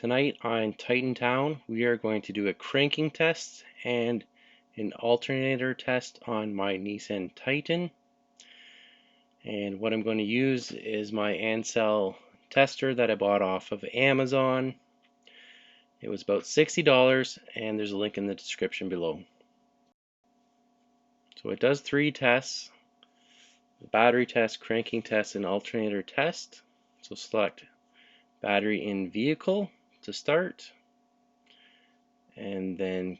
Tonight on Titan Town, we are going to do a cranking test and an alternator test on my Nissan Titan. And what I'm going to use is my Ancel tester that I bought off of Amazon. It was about $60, and there's a link in the description below. So it does 3 tests: the battery test, cranking test, and alternator test. So select battery in vehicle to start, and then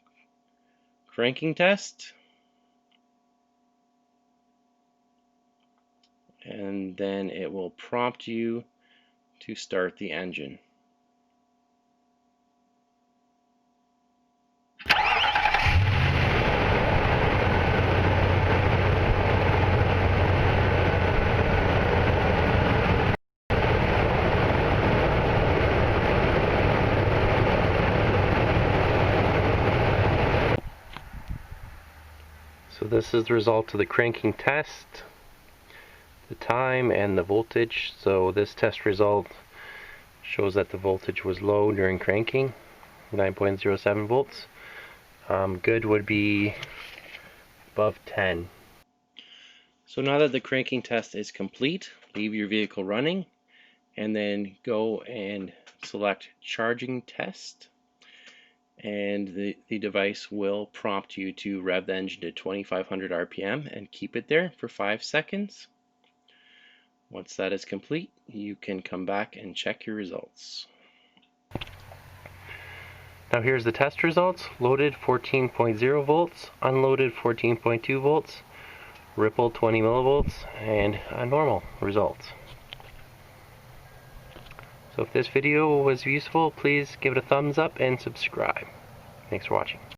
cranking test, and then it will prompt you to start the engine. So this is the result of the cranking test, the time and the voltage. So this test result shows that the voltage was low during cranking, 9.07 volts. Good would be above 10. So now that the cranking test is complete, leave your vehicle running and then go and select charging test, and the device will prompt you to rev the engine to 2500 RPM and keep it there for 5 seconds. Once that is complete, you can come back and check your results. Now here's the test results. Loaded 14.0 volts, unloaded 14.2 volts, ripple 20 millivolts, and a normal result. So if this video was useful, please give it a thumbs up and subscribe. Thanks for watching.